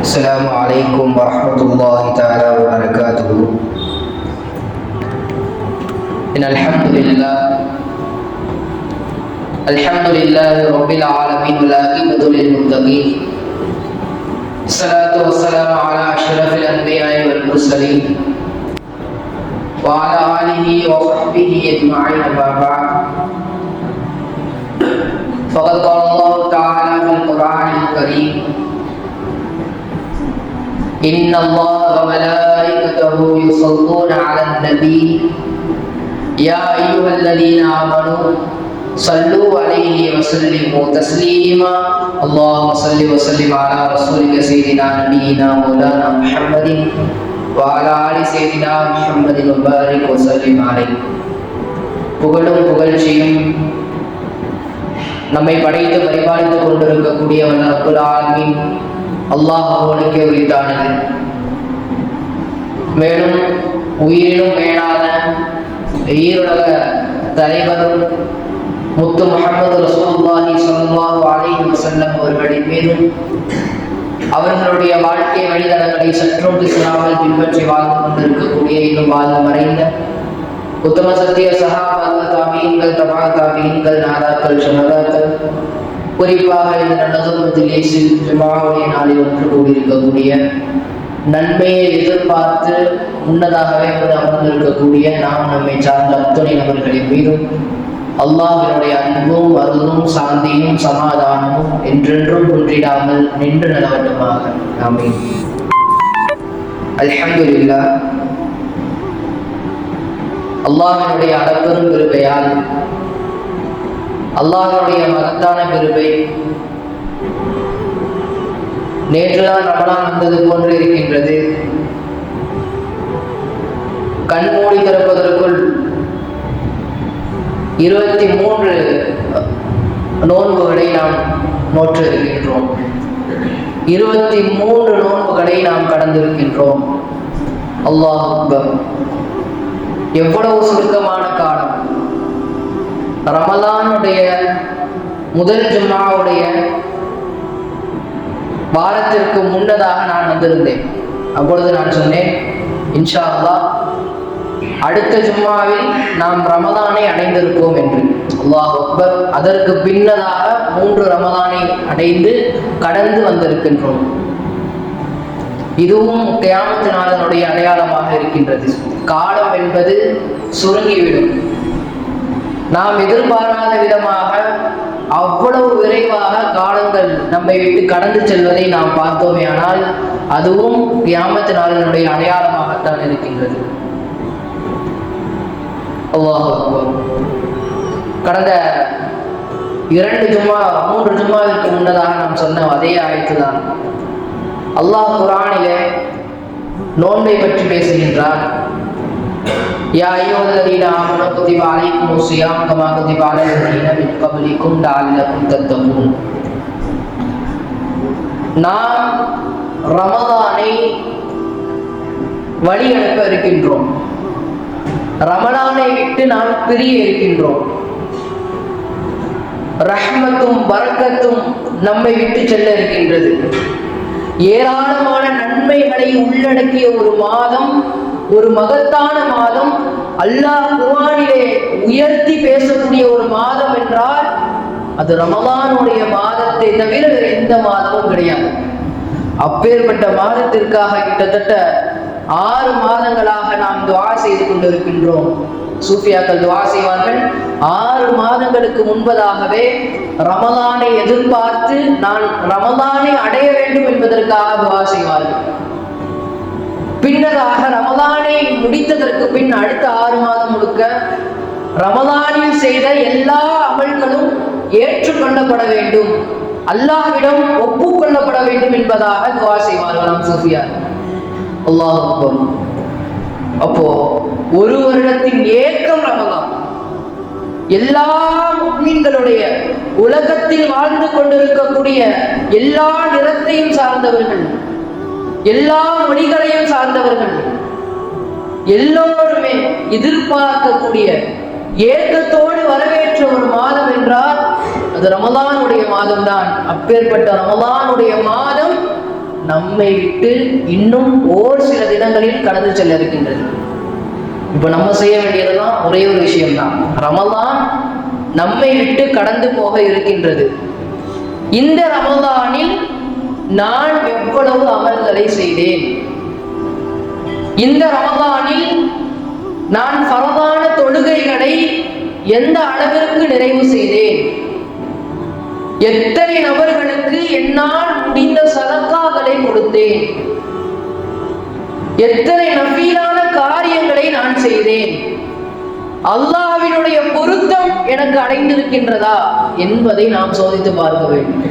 السلام عليكم ورحمة الله تعالى وبركاته. إن الحمد لله رب العالمين والعاقبة للمتقين. الصلاة والسلام على أشرف الأنبياء والمرسلين وعلى آله وصحبه أجمعين. أما بعد، فقد قال الله تعالى في القرآن الكريم: إن الله وملائكته يصلون على النبي يا أيها الذين آمنوا صلوا عليه وسلموا تسليما. اللهم صل وسلم على رسولك سيدنا نبينا مولانا محمد وعلى آل سيدنا محمد وبارك وسلم عليه. புகழும் புகழ்ச்சியும் நம்மை படைத்து பரிபாலித்துக் கொண்டிருக்கக்கூடிய ரப்புல் ஆலமீன் அல்லாஹ் அவனுக்கே உரித்தானது. மேலும் உயிரினும் மேலான ஈருலக தலைவரும் முத்து முஹம்மது ரசூலுல்லாஹி ஸல்லல்லாஹு அலைஹி வஸல்லம் அவர்களின் மீதும் அவர்களுடைய வாழ்க்கை வழிதடங்களை சற்றும் பிசகாமல் பின்பற்றி வாழ்ந்து கொண்டிருக்கக்கூடிய இன்னும் வாழ்ந்து மறைந்த உத்தம சத்திய சஹாபாக்கள், தாபீன்கள், தபா தாபீன்கள், நாதாக்கள், ஷஹதாக்கள், குறிப்பாக இந்த நல்லதுமத்திலே ஜும்ஆவுடைய நாளில் ஒன்று கூடியிருக்கக்கூடிய நன்மையை எதிர்பார்த்து முன்னதாகவே அமர்ந்திருக்கக்கூடிய நாம் நம்மை சார்ந்த அத்துணை நபர்களின் மீதும் அல்லாஹ்வினுடைய அன்பும் அருளும் சாந்தியும் சமாதானமும் என்றென்றும் குன்றிடாமல் நின்று நிலவட்டுமாக. ஆமீன். அல்ஹம்துலில்லாஹ். அல்லாஹ்வினுடைய அளப்பெரும் கிருபையால், அல்லாஹ்வுடைய மகத்தான கிருபை நேற்றுதான் ரமலான் வந்தது போன்று இருக்கின்றது. கண்மூடி திறப்பதற்குள் 23 நோன்புகளை நாம் நோற்று இருக்கின்றோம். 23 நோன்புகளை நாம் கடந்திருக்கின்றோம். அல்லாஹ் அக்பர். எவ்வளவு சுருக்கமான காலம்! ரமலானுடைய முதல் ஜும்ஆவுடைய வாரத்திற்கு முன்னதாக நான் வந்திருந்தேன். அப்பொழுது நான் சொன்னேன், இன்ஷா அல்லாஹ் அடுத்த ஜும்ஆவில் நாம் ரமலானை அடைந்திருப்போம் என்று. அல்லாஹ் அக்பர். அதற்கு பின்னதாக 3 ரமலானை அடைந்து கடந்து வந்திருக்கின்றோம். இதுவும் கியாமத் நாளினுடைய அடையாளமாக இருக்கின்றது. காலம் என்பது சுருங்கிவிடும். நாம் எதிர்பாராத விதமாக அவ்வளவு விரைவாக காலங்கள் நம்மை விட்டு கடந்து செல்வதை நாம் பார்த்தோமே, ஆனால் அதுவும் கியாமத் நாளினுடைய அடையாளமாகத்தான் இருக்கின்றது. அல்லாஹ் அக்பர். கடந்த 3 ஜும்ஆவிற்கு முன்னதாக நாம் சொன்ன அதே ஆயத்துதான். அல்லாஹ் குர்ஆனிலே நோன்பை பற்றி பேசுகின்றார். யா அய்யுஹல்லதீன ஆமனூ குதிப அலைக்குமுஸ் ஸியாம் கமா குதிப அலல்லதீன மின் கப்லிக்கும் லஅல்லக்கும் தத்தகூன். நாம் ரமலானை வழி அனுப்ப இருக்கின்றோம். ரமலானை விட்டு நாம் பிரிய இருக்கின்றோம். ரஹ்மத்தும் பரக்கத்தும் நம்மை விட்டு செல்ல இருக்கின்றது. ஏராளமான நன்மைகளை உள்ளடக்கிய ஒரு மாதம், ஒரு மகத்தான மாதம், அல்லாஹ் குர்ஆனிலே உயர்த்தி பேசக்கூடிய ஒரு மாதம் என்றால் அது ரமலானுடைய மாதத்தை தவிர வேறு எந்த மாதமும் கிடையாது. அப்பேற்பட்ட மாதத்திற்காக கிட்டத்தட்ட 6 மாதங்களாக நாம் துஆ செய்து கொண்டிருக்கின்றோம். சூஃபியாக்கள் துஆ செய்வார்கள். 6 மாதங்களுக்கு முன்பதாகவே ரமலானை எதிர்பார்த்து நான் ரமலானை அடைய வேண்டும் என்பதற்காக துஆ செய்வார்கள். பின்னதாக ரமலானை முடித்ததற்கு பின் அடுத்த 6 மாதம் முழுக்க ரமலானில் செய்த எல்லா அமல்களும் ஏற்றுக்கொள்ளப்பட வேண்டும், அல்லாஹ்விடம் ஒப்புக்கொள்ளப்பட வேண்டும் என்பதாக துஆ செய்வார்களாம் சூஃபியார். அல்லாஹ் அக்பர். அப்போ ஒரு வருடத்தின் ஏக்கம் ரமலான். எல்லா முஃமின்களுடைய உலகத்தில் வாழ்ந்து கொண்டிருக்கக்கூடிய எல்லா நிறத்தையும் சார்ந்தவர்கள், எல்லா மொழிகளையும் சார்ந்தவர்கள் எல்லோருமே எதிர்பார்க்கக்கூடிய ஏக்கத்தோடு வரவேற்ற ஒரு மாதம் என்றால் அது ரமலானுடைய மாதம் தான். அப்பேற்பட்ட ரமலானுடைய மாதம் நம்மை விட்டு இன்னும் ஓர் சில தினங்களில் கடந்து செல்ல இருக்கின்றது. இப்ப நம்ம செய்ய வேண்டியதெல்லாம் ஒரே ஒரு விஷயம்தான். ரமலான் நம்மை விட்டு கடந்து போக இருக்கின்றது. இந்த ரமலானில் நான் எவ்வளவு அமல்களை செய்தேன், இந்த ரமலானில் நான் ஃபர்தான தொழுகைகளை எந்த அளவிற்கு நிறைவு செய்தேன், எத்தனை நபர்களுக்கு என்னால் முடிந்த சதக்காக்களை கொடுத்தேன், எத்தனை நஃபீலான காரியங்களை நான் செய்தேன், அல்லாஹ்வினுடைய பொருத்தம் எனக்கு அடைந்திருக்கின்றதா என்பதை நாம் சோதித்து பார்க்க வேண்டும்.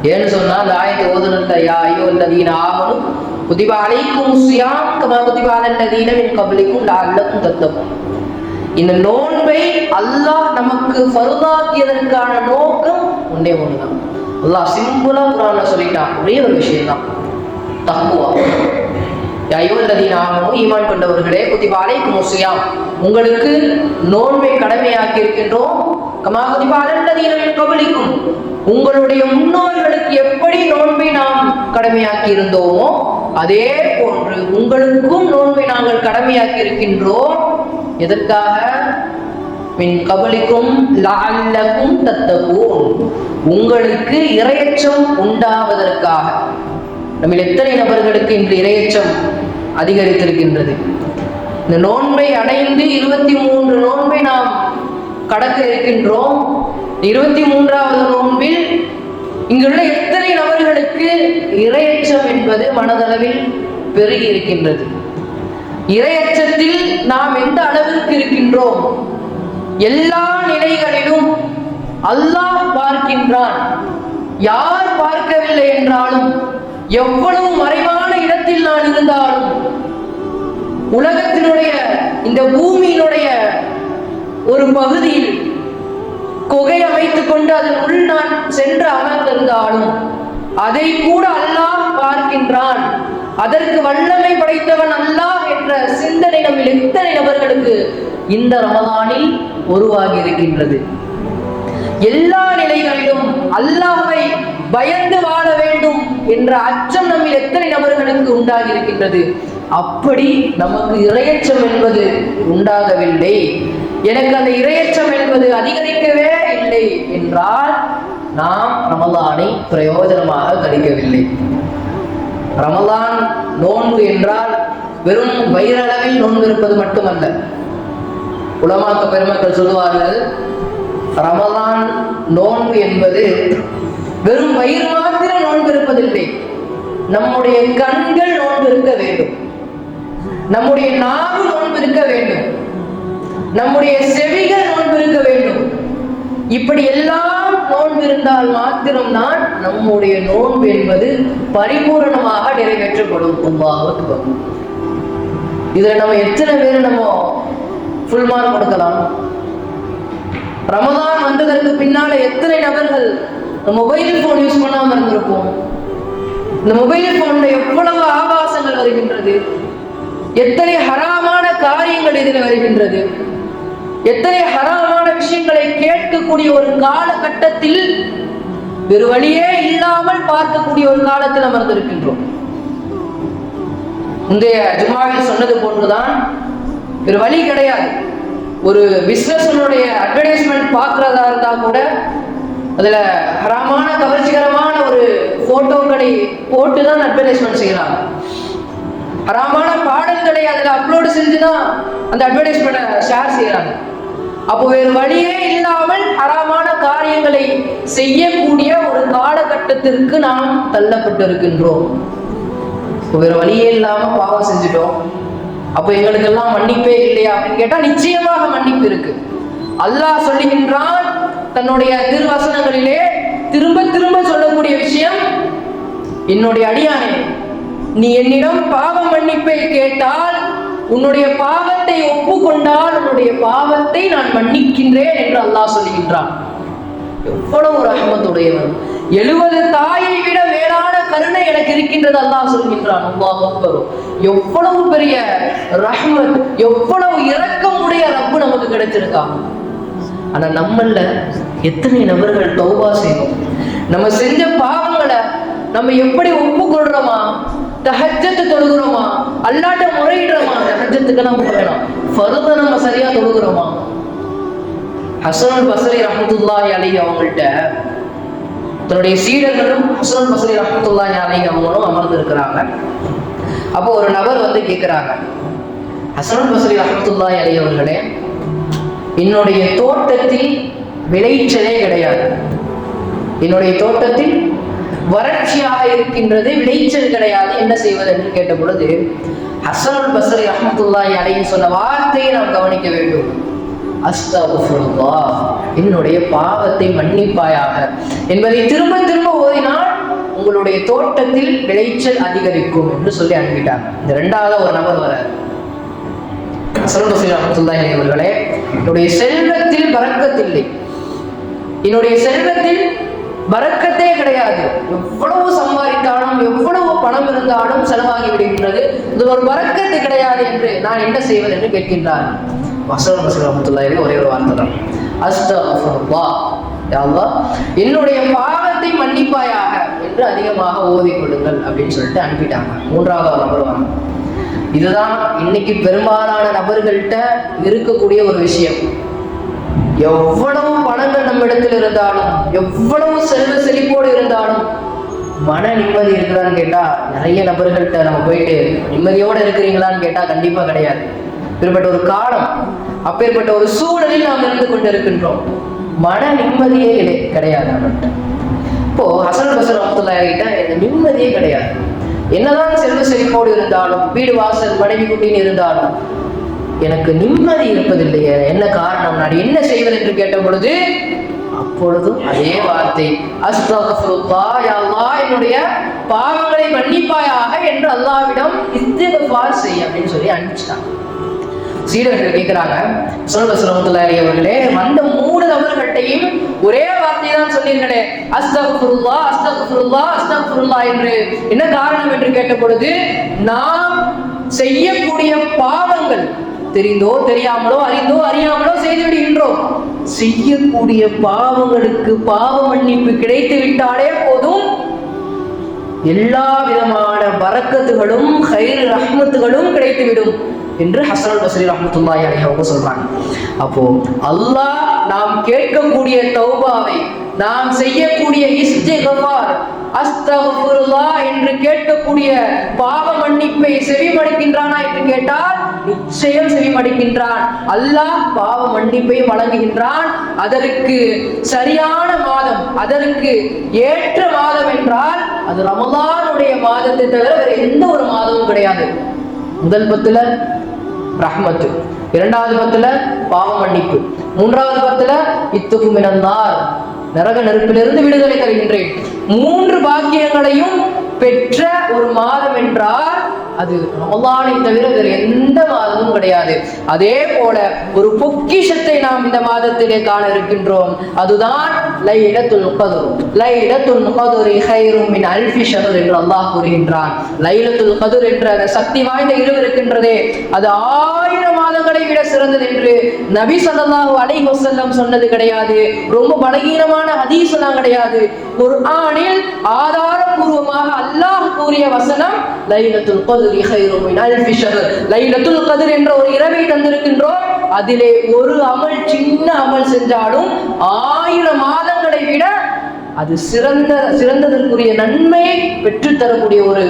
ஏன்னு சொன்னா அந்த ஆயத்தை ஓதுனத யா அய்யுஹல்லதீன ஆமனு குதிப அலைக்குமுஸ் ஸியாம் கமா குதிப அலல்லதீன மின் கப்லிக்கும் லஅல்லக்கும் தத்தகூன். இந்த நோன்பை அல்லாஹ் நமக்கு ஃபர்தாக்கியதற்கான நோக்கம் ஒன்றே ஒண்ணுதான். அல்லாஹ் சிம்பிளா குர்ஆன்ல சொல்லிட்டான், ஒரே ஒரு விஷயம் தான், தக்வா. யா அய்யுஹல்லதீன ஆமனு, ஈமான் கொண்டவர்களே, குதிப அலைக்குமுஸ் ஸியாம், உங்களுக்கு நோன்பை கடமையாக்கி இருக்கின்றோம். கமா குதிப அலல்லதீன மின் கப்லிக்கும், உங்களுடைய முன்னோர்களுக்கு எப்படி நோன்பை நாம் கடமையாக்கி இருந்தோமோ அதே போன்று உங்களுக்கும் நோன்பை நாங்கள் கடமையாக்கி இருக்கின்றோம். எதற்காக? மின் கபலிக்கும் லஅல்லக்கும் தத்தகூன், உங்களுக்கு இறையச்சம் உண்டாவதற்காக. நம்ம எத்தனை நபர்களுக்கு இன்று இறையச்சம் அதிகரித்திருக்கின்றது? இந்த நோன்பை அடைந்து 23 நோன்பை நாம் கடக்க இருக்கின்றோம். 23வது நோன்பில் இங்குள்ள எத்தனை நபர்களுக்கு இறையச்சம் என்பது மனதளவில் பெருகி இருக்கின்றது? இறையச்சத்தில் நாம் எந்த அளவிற்கு இருக்கின்றோம்? எல்லா நிலைகளிலும் அல்லாஹ் பார்க்கின்றான். யார் பார்க்கவில்லை என்றாலும், எவ்வளவு மறைவான இடத்தில் நான் இருந்தாலும், உலகத்தினுடைய இந்த பூமியினுடைய ஒரு பகுதியில் குகை அமைத்துக் கொண்டு அதன் உள் நான் சென்று அமர்ந்திருந்தாலும் அதை கூட அல்லாஹ் பார்க்கின்றான். அதற்கு வல்லமை படைத்தவன் அல்லாஹ் என்ற சிந்தனை நம்மில் எத்தனை நபர்களுக்கு இந்த ரமலானில் உருவாகி இருக்கின்றது? எல்லா நிலைகளிலும் அல்லாஹ்வை பயந்து வாழ வேண்டும் என்ற அச்சம் நம்மில் எத்தனை நபர்களுக்கு உண்டாகி இருக்கின்றது? அப்படி நமக்கு இறையச்சம் என்பது உண்டாகவில்லை, எனக்கு அந்த இறையச்சம் என்பது அதிகரிக்கவே இல்லை என்றால் நாம் ரமலானை பிரயோஜனமாக கழிக்கவில்லை. ரமலான் நோன்பு என்றால் வெறும் வயிறளவில் நோன்பு இருப்பது மட்டுமல்ல. உலமாக்க பெருமக்கள் சொல்லுவார்கள், ரமலான் நோன்பு என்பது வெறும் வயிறு மாத்திரம் நோன்பு இருப்பதில்லை. நம்முடைய கண்கள் நோன்பு இருக்க வேண்டும், நம்முடைய நாவு நோன்பு இருக்க வேண்டும், நம்முடைய செவிகள் நோன்பு இருக்க வேண்டும். இப்படி எல்லாம் நோன்பு இருந்தால் மாத்திரம்தான் நம்முடைய நோன்பு என்பது பரிபூரணமாக நிறைவேற்றப்படும். அல்லாஹ் அக்பர். இதுல நம்ம எத்தனை பேர் நம்ம ஃபுல் மார்க் கொடுக்கலாம்? ரமதான் வந்ததற்கு பின்னால எத்தனை நபர்கள் மொபைல் போன் யூஸ் பண்ணாம இருந்திருப்போம்? இந்த மொபைல் போன்ல எவ்வளவு ஆபாசங்கள் வருகின்றது, எத்தனை ஹராமான காரியங்கள் இதில் வருகின்றது, எத்தனை ஹராமான விஷயங்களை கேட்கக்கூடிய ஒரு காலகட்டத்தில் வேறு வழியே இல்லாமல் பார்க்கக்கூடிய ஒரு காலத்தில் அமர்ந்திருக்கின்றோம். முந்தைய ஜுமாவில் சொன்னது போன்றுதான், வேறு வழி கிடையாது. ஒரு பிசினஸ்னுடைய அட்வர்டைஸ்மெண்ட் பார்க்கறதா இருந்தா கூட அதுல ஹராமான கவர்ச்சிகரமான ஒரு போட்டோக்களை போட்டுதான் அட்வர்டைஸ்மெண்ட் செய்யறாங்க. ஹராமான பாடல்களை அதுல அப்லோடு செஞ்சுதான் அந்த அட்வர்டைஸ்மெண்ட்டை ஷேர் செய்யறாங்க. அப்போ வேறு வழியே இல்லாமல் ஹராமான காரியங்களை செய்யக்கூடிய ஒரு காலகட்டத்திற்கு நாம் தள்ளப்பட்டு இருக்கின்றோம். வேறு வழியே இல்லாம பாவம் செஞ்சுட்டோம், அப்போ எங்களுக்கு எல்லாம் மன்னிப்பே இல்லையா அப்படின்னு கேட்டா நிச்சயமாக மன்னிப்பு இருக்கு. அல்லாஹ் சொல்லுகின்றான் தன்னுடைய திருவசனங்களிலே திரும்ப திரும்ப சொல்லக்கூடிய விஷயம், என்னுடைய அடியானே, நீ என்னிடம் பாவ மன்னிப்பை கேட்டால், உன்னுடைய பாவத்தை ஒப்புக்கொண்டால் உன்னுடைய பாவத்தை நான் மன்னிக்கின்றேன் என்று அல்லாஹ் சொல்லுகின்றான். எவ்வளவு ரஹ்மத்துடையவன்! 70 தாயை விட வேறான கருணை எனக்கு இருக்கின்றது அல்லாஹ் சொல்கின்றான். அல்லாஹ் அக்பர்! எவ்வளவு பெரிய ரஹ்மத், எவ்வளவு இரக்கம் உடைய ரப்பு நமக்கு கிடைச்சிருக்காங்க. ஆனா நம்மள எத்தனை நபர்கள் தௌபா செய்யணும்? நம்ம செஞ்ச பாவங்களை நம்ம எப்படி ஒப்புக்கொள்றோமா? தஹஜ்ஜத் தொழுகிறோமா? அல்லாட்ட முறையிடுறோமா? தஹஜ்ஜத்துக்கெல்லாம் போகலாம், ஃபர்த நம்ம சரியா தொழுகிறோமா? ஹஸனுல் பஸ்ரி ரஹ்மத்துல்லாஹி அலைஹி அவங்கள்ட்ட தன்னுடைய சீடர்களும் ஹஸனுல் பஸ்ரி ரஹ்மத்துல்லாஹி அலைஹி அவங்களும் அமர்ந்து இருக்கிறாங்க. அப்போ ஒரு நபர் வந்து கேட்கிறாங்க, ஹஸனுல் பஸ்ரி ரஹ்மத்துல்லாஹி அலைஹி அவர்களே, என்னுடைய தோட்டத்தில் விளைச்சலே கிடையாது, என்னுடைய தோட்டத்தில் வறட்சியாக இருக்கின்றது, விளைச்சல் கிடையாது, என்ன செய்வது என்று கேட்ட பொழுது ஹஸனுல் பஸ்ரி ரஹ்மத்துல்லாஹி அலைஹி சொன்ன வார்த்தையை நாம் கவனிக்க வேண்டும். அஸ்தக்ஃபிருல்லாஹ், என்னுடைய பாவத்தை மன்னிப்பாயாக என்பதை திரும்ப திரும்ப ஓதினால் உங்களுடைய தோட்டத்தில் விளைச்சல் அதிகரிக்கும் என்று சொல்லி அனுப்பிட்டாங்க. இந்த இரண்டாவது ஒரு நபர் வரார். ஹஸனுல் பஸ்ரி ரஹ்மத்துல்லாஹி அலைஹி அவர்களே, என்னுடைய செல்வத்தில் பரக்கத்தில்லை, என்னுடைய செல்வத்தில் பரக்கத்தே கிடையாது, எவ்வளவு சம்பாதித்தாலும் எவ்வளவு பணம் இருந்தாலும் செலவாகி விடுகின்றது, இது ஒரு பரக்கத்து கிடையாது என்று நான் என்ன செய்வது என்று கேட்கின்றார். ஹஸனுல் பஸ்ரி ரஹ்மத்துல்லாஹி அலைஹி ஒரே ஒரு வார்த்தை தான், அஸ்தக்ஃபிருல்லாஹ், யா அல்லாஹ் என்னுடைய பாவத்தை மன்னிப்பாயாக என்று அதிகமாக ஓதிக்கொள்ளுங்கள் அப்படின்னு சொல்லிட்டு அனுப்பிட்டாங்க. மூன்றாவது ஒரு நபர் வராங்க. இதுதான் இன்னைக்கு பெரும்பாலான நபர்கள்ட்ட இருக்கக்கூடிய ஒரு விஷயம். எவ்வளவு பணங்கள் நம்ம இடத்தில் இருந்தாலும், எவ்வளவு செல்வ செழிப்போடு இருந்தாலும் மன நிம்மதி இருக்குதான்னு கேட்டா நிறைய நபர்கள்ட்ட நம்ம போயிட்டு நிம்மதியோடு இருக்கிறீங்களான்னு கேட்டா கண்டிப்பா கிடையாது. இப்பேற்பட்ட ஒரு காலம், அப்பேற்பட்ட ஒரு சூழலில் நாம் இருந்து கொண்டு இருக்கின்றோம். மன நிம்மதியே கிடையாது நம்மகிட்ட. இப்போ ஹஸனுல் பஸ்ரி ரஹ்மத்துல்லாஹி கிட்ட இந்த நிம்மதியே கிடையாது. என்னதான் செல்வ செழிப்போடு இருந்தாலும், வீடு வாசல் மனைவி குட்டின்னு இருந்தாலும் எனக்கு நிம்மதி இருப்பதில்லையே, என்ன காரணம், நான் என்ன செய்வது என்று கேட்ட பொழுது அப்பொழுதும் அதே வார்த்தை, அஸ்தக்ஃபிருல்லாஹ், யா அல்லாஹ் என்னுடைய பாவங்களை மன்னிப்பாயாக என்று அல்லாஹ்விடம் இஸ்திக்ஃபார் செய் அப்படின்னு சொல்லி அனுப்பிச்சிட்டாங்க. சீடர்கள் கேட்கிறாங்க, ஹஸனுல் பஸ்ரி ரஹ்மத்துல்லாஹி அலைஹி அவர்களே, வந்த 3 நபர்கள்ட்டையும் ஒரே வார்த்தை தான் சொன்னீர்களே, அஸ்தக்ஃபிருல்லாஹ் அஸ்தக்ஃபிருல்லாஹ் அஸ்தக்ஃபிருல்லாஹ் என்று, என்ன காரணம் என்று கேட்ட பொழுது நாம் செய்யக்கூடிய பாவங்கள் தெரிந்தோ தெரியாமலோ அறிந்தோ அறியாமலோ செய்து விடுகின்றோம். செய்யக்கூடிய பாவங்களுக்கு பாவ மன்னிப்பு கிடைத்து விட்டாலே போதும், எல்லா விதமான பரக்கத்துகளும் கைர் ரஹ்மத்துகளும் கிடைத்துவிடும் என்று ஹஸனுல் பஸ்ரி ரஹ்மத்துல்லாஹி அலைஹி அவங்க சொல்றாங்க. அப்போ அல்லாஹ் நாம் கேட்கக்கூடிய தௌபாவை, நாம் செய்யக்கூடிய இஸ்திக்ஃபார், அஸ்தக்ஃபிருல்லாஹ் என்று கேட்கக்கூடிய பாவ மன்னிப்பை செவிமடுக்கின்றானா என்று கேட்டால் நிச்சயம் செவிமடுக்கின்றான். அல்லாஹ் பாவ மன்னிப்பை வழங்குகின்றான். அதற்கு சரியான மாதம், அதற்கு ஏற்ற மாதம் என்றால் அது ரமலானுடைய மாதத்தை தவிர வேற எந்த ஒரு மாதமும் கிடையாது. முதல் 10ல ரஹ்மத்து, இரண்டாவது 10ல பாவ மன்னிப்பு, மூன்றாவது 10ல இத்துகு மினன்னார், நரக நெருப்பிலிருந்து விடுதலை தருகின்றேன். 3 பாக்கியங்களையும் பெற்ற ஒரு மாதம் என்றால் அது ரமலானை தவிர வேறு எந்த மாதமும் கிடையாது. அதே போல ஒரு பொக்கிஷத்தை நாம் இந்த மாதத்திலே காண இருக்கின்றோம். அதுதான் லைலத்துல் கத்ர். லைலத்துல் கத்ரி கைரும் மின் அல்ஃபி ஷஹர் என்று அல்லாஹ் கூறுகின்றான். லைலத்துல் கத்ர் என்ற அந்த சக்தி வாய்ந்த இரவு இருக்கின்றதே, அது 1000 மாதங்களை விட சிறந்தது என்று நபி ஸல்லல்லாஹு அலைஹி வஸல்லம் சொன்னது கிடையாது. ரொம்ப பலகீனமான ஹதீஸ் எல்லாம் கிடையாது. குர்ஆனில் ஆதாரபூர்வமாக அல்லாஹ் கூறிய வசனம் லைலத்துல் கத்ரி கைரும் மின் அல்ஃபி ஷஹர். லைலத்துல் கத்ர் என்ற ஒரு இரவை தந்திருக்கின்றோம். அதிலே ஒரு அமல், சின்ன அமல் செஞ்சாலும் 1000 மாதங்களை விட அது சிறந்ததற்குரிய நன்மையை பெற்றுத்தரக்கூடிய ஒரு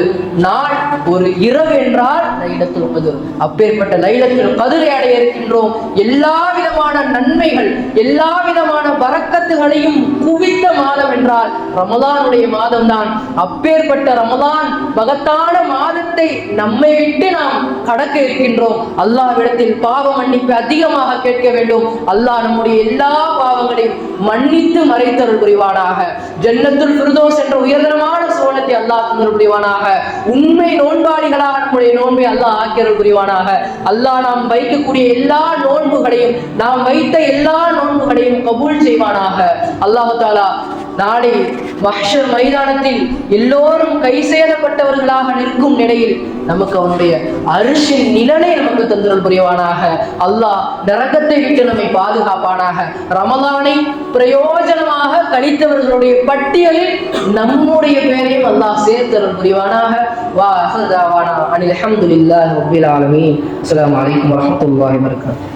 நாள், ஒரு இரவு என்றால் லைலத்துல் கத்ர். அப்பேற்பட்ட லைலத்துல் கத்ரை அடைய இருக்கின்றோம். எல்லா விதமான நன்மைகள், எல்லா விதமான பரக்கத்துகளையும் குவித்த மாதம் என்றால் ரமலானுடைய மாதம் தான். அப்பேற்பட்ட ரமலான் மகத்தான மாதத்தை நம்மை விட்டு நாம் கடக்க இருக்கின்றோம். அல்லாஹ்விடத்தில் பாவ மன்னிப்பு அதிகமாக கேட்க வேண்டும். அல்லாஹ் நம்முடைய எல்லா பாவங்களையும் மன்னித்து மறைத்தருள் புரிவானாக. ஜன்னத்துல் ஃபிர்தௌஸ் என்ற உயர்தரமான சுவனத்தை அல்லாஹ் தந்தருள் புரிவானாக. உண்மை நோன்பாளிகளாக நம்முடைய நோன்பை அல்லாஹ் ஆக்கியருள் புரிவானாக. அல்லாஹ் நாம் வைக்கக்கூடிய எல்லா நோன்புகளையும், நாம் வைத்த எல்லா நோன்புகளையும் கபூல் செய்வானாக. அல்லாஹ் தஆலா நாளை மஹ்ஷர் மைதானத்தில் எல்லோரும் கை சேதப்பட்டவர்களாக நிற்கும் நிலையில் நமக்கு அவனுடைய அரிசின் நிழலை நமக்கு தந்தருள் புரிவானாக. அல்லாஹ் நரகத்தை விட்டு நம்மை பாதுகாப்பானாக. ரமலானை பிரயோஜனமாக கழித்தவர்களுடைய பட்டியலில் நம்முடைய பெயரையும் அல்லாஹ் சேர்த்தருள் புரிவானாக. வா அஹ்தாவானா அனில் ஹம்துலில்லாஹி ரப்பில் ஆலமீன். அஸ்ஸலாமு அலைக்கும் வரஹ்மத்துல்லாஹி வபரகாத்துஹு.